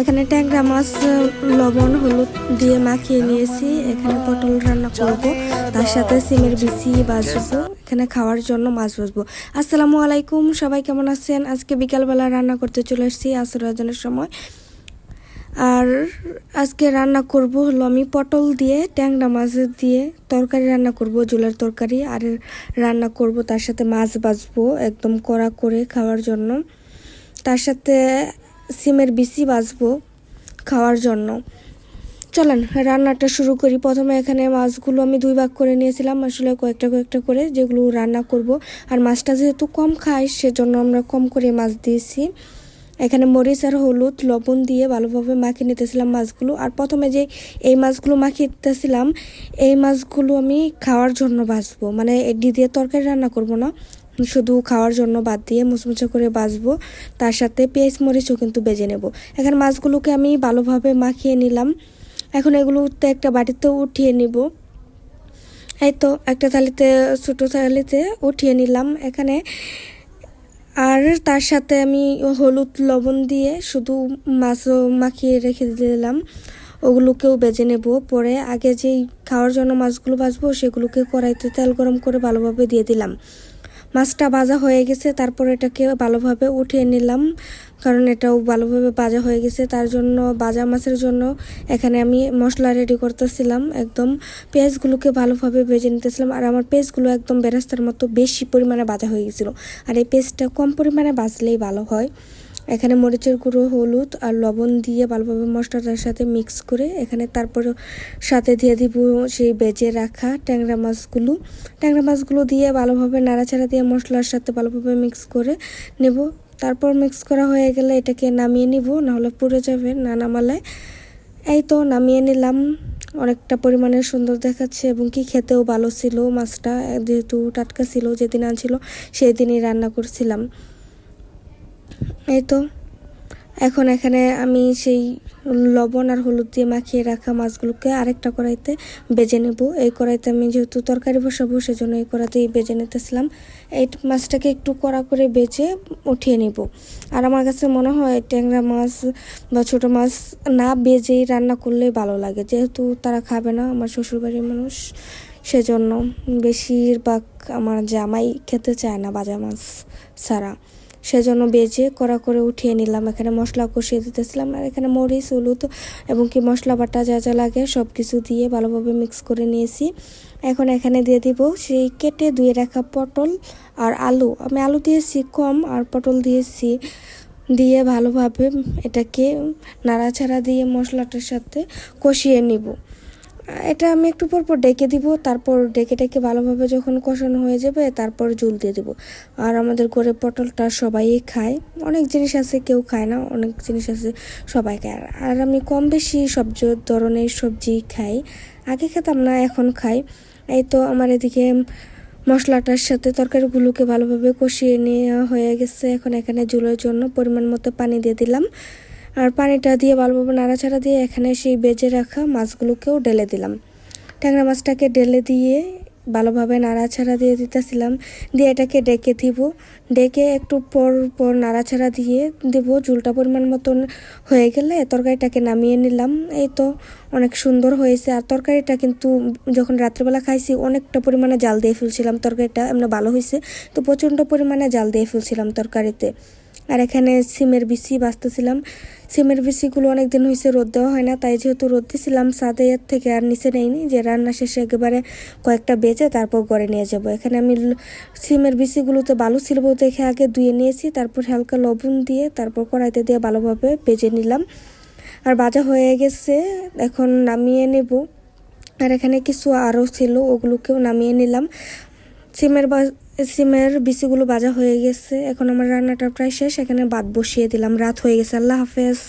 এখানে ট্যাংরা মাছ লবণ হলুদ দিয়ে মাখিয়ে নিয়েছি। এখানে পটল রান্না করব, তার সাথে সিমের বিচি ভাজবো। এখানে খাওয়ার জন্য মাছ ভাজবো। আসসালামু আলাইকুম, সবাই কেমন আছেন? আজকে বিকালবেলা রান্না করতে চলে এসেছি আসর আজানের সময়। আর আজকে রান্না করব হলো আমি পটল দিয়ে ট্যাংরা মাছ দিয়ে তরকারি রান্না করব, ঝোলের তরকারি। আর রান্না করব তার সাথে মাছ ভাজবো একদম কড়া করে খাওয়ার জন্য। তার সাথে সিমের বিচি ভাজবো খাওয়ার জন্য। চলেন রান্নাটা শুরু করি। প্রথমে এখানে মাছগুলো আমি 2 ভাগ করে নিয়েছিলাম, আসলে কয়েকটা কয়েকটা করে, যেগুলো রান্না করব। আর মাছটা যেহেতু কম খাই সেজন্য আমরা কম করে মাছ দিয়েছি। এখানে মরিচ আর হলুদ লবণ দিয়ে ভালোভাবে মাখিয়ে নিতেছিলাম মাছগুলো। আর প্রথমে যে এই মাছগুলো মাখিয়ে নিতেছিলাম, এই মাছগুলো আমি খাওয়ার জন্য ভাজবো, মানে এডি দিয়ে তরকারি রান্না করব না, শুধু খাওয়ার জন্য বাদ দিয়ে মুচমুচে করে ভাজবো। তার সাথে পেঁয়াজ মরিচও কিন্তু ভেজে নেব। এখানে মাছগুলোকে আমি ভালোভাবে মাখিয়ে নিলাম। এখন এগুলোতে একটা বাটিতে উঠিয়ে নিব। এই তো একটা থালিতে, ছোটো থালিতে উঠিয়ে নিলাম এখানে। আর তার সাথে আমি হলুদ লবণ দিয়ে শুধু মাছও মাখিয়ে রেখে দিলাম, ওগুলোকেও ভেজে নেব পরে। আগে যেই খাওয়ার জন্য মাছগুলো ভাজবো সেগুলোকে কড়াইতে তেল গরম করে ভালোভাবে দিয়ে দিলাম। মাছটা ভাজা হয়ে গেছে, তারপর এটাকে ভালোভাবে উঠিয়ে নিলাম, কারণ এটাও ভালোভাবে ভাজা হয়ে গেছে। তার জন্য ভাজা মাছের জন্য এখানে আমি মশলা রেডি করতেছিলাম। একদম পেঁয়াজগুলোকে ভালোভাবে ভেজে নিতেছিলাম। আর আমার পেঁয়াজগুলো একদম বেরেস্তার মতো বেশি পরিমাণে ভাজা হয়ে গেছিলো। আর এই পেঁয়াজটা কম পরিমাণে ভাজলেই ভালো হয়। এখানে মরিচের গুঁড়ো, হলুদ আর লবণ দিয়ে ভালোভাবে মশলাটার সাথে মিক্স করে এখানে তারপর সাথে দিয়ে দিব সেই ভেজে রাখা ট্যাংরা মাছগুলো দিয়ে ভালোভাবে নাড়াচাড়া দিয়ে মশলার সাথে ভালোভাবে মিক্স করে নেব। তারপর মিক্স করা হয়ে গেলে এটাকে নামিয়ে নিব, নাহলে পুড়ে যাবে না নামালে। এই তো নামিয়ে নিলাম। অনেকটা পরিমাণে সুন্দর দেখাচ্ছে এবং কি খেতেও ভালো ছিল মাছটা, যেহেতু টাটকা ছিল, যেদিন আনছিল সেই দিনই রান্না করছিলাম। এই তো এখন এখানে আমি সেই লবণ আর হলুদ দিয়ে মাখিয়ে রাখা মাছগুলোকে আরেকটা কড়াইতে ভেজে নেব। এই কড়াইতে আমি যেহেতু তরকারি বসাবো সেজন্য এই কড়াইতেই ভেজে নিতেছিলাম। এই মাছটাকে একটু কড়া করে ভেজে উঠিয়ে নেব। আর আমার কাছে মনে হয় ট্যাংরা মাছ বা ছোটো মাছ না ভেজেই রান্না করলে ভালো লাগে, যেহেতু তারা খাবে না আমার শ্বশুরবাড়ির মানুষ, সেজন্য বেশিরভাগ আমার জামাই খেতে চায় না ভাজা মাছ ছাড়া, সেজন্য বেজে কড়া করে উঠিয়ে নিলাম। এখানে মশলা কষিয়ে দিতেছিলাম। আর এখানে মরিচ, হলুদ এবং কি মশলা বাটা যা যা লাগে সব কিছু দিয়ে ভালোভাবে মিক্স করে নিয়েছি। এখন এখানে দিয়ে দিব সেই কেটে ধুয়ে রাখা পটল আর আলু। আমি আলু দিয়েছি কম আর পটল দিয়েছি, দিয়ে ভালোভাবে এটাকে নাড়াচাড়া দিয়ে মশলাটার সাথে কষিয়ে নিব। এটা আমি একটু পর পর ডেকে দিব, তারপর ডেকে ভালোভাবে যখন কষানো হয়ে যাবে তারপর ঝোল দিয়ে দিব। আর আমাদের ঘরে পটলটা সবাই খায়, অনেক জিনিস আছে কেউ খায় না, অনেক জিনিস আছে সবাই খায়। আর আমি কম বেশি সব ধরনের সবজি খাই, আগে খেতাম না এখন খাই। এই তো আমার এদিকে মশলাটার সাথে তরকারিগুলোকে ভালোভাবে কষিয়ে নেওয়া হয়ে গেছে। এখন এখানে ঝোলের জন্য পরিমাণ মতো পানি দিয়ে দিলাম। আর পানিটা দিয়ে ভালোভাবে নাড়াচাড়া দিয়ে এখানে সেই ভেজে রাখা মাছগুলোকেও ঢেলে দিলাম। ট্যাংরা মাছটাকে ঢেলে দিয়ে ভালোভাবে নাড়াচাড়া দিয়ে দিতেছিলাম, দিয়ে এটাকে ডেকে দিব। ডেকে একটু পর পর নাড়াচাড়া দিয়ে দিব। ঝোলটা পরিমাণ মতন হয়ে গেলে তরকারিটাকে নামিয়ে নিলাম। এই তো অনেক সুন্দর হয়েছে। আর তরকারিটা কিন্তু যখন রাত্রেবেলা খাইছি অনেকটা পরিমাণে জাল দিয়ে ফেলছিলাম, তরকারিটা এমনি ভালো হয়েছে তো প্রচণ্ড পরিমাণে জাল দিয়ে ফেলছিলাম তরকারিতে। আর এখানে সিমের বিচি বাছতেছিলাম। সিমের বিচিগুলো অনেক দিন হয়েছে রোদ দেওয়া হয় না, তাই যেহেতু রোদ দিয়েছিলাম ছাদে থেকে আর নিচে নেইনি, যে রান্না শেষে একেবারে কয়েকটা বেজে তারপর ঘরে নিয়ে যাব। এখানে আমি সিমের বিচিগুলোতে বালু ছিল বলতে দেখে আগে ধুয়ে নিয়েছি, তারপর হালকা লবণ দিয়ে তারপর কড়াইতে দিয়ে ভালোভাবে ভেজে নিলাম। আর ভাজা হয়ে গেছে, এখন নামিয়ে নেব। আর এখানে কিছু আরও ছিল, ওগুলোকেও নামিয়ে নিলাম। সিমের বিচিগুলো ভাজা হয়ে গেছে। এখন আমার রান্নাটা প্রায় শেষ, এখানে ভাত বসিয়ে দিলাম। রাত হয়ে গেছে। আল্লাহ হাফেজ।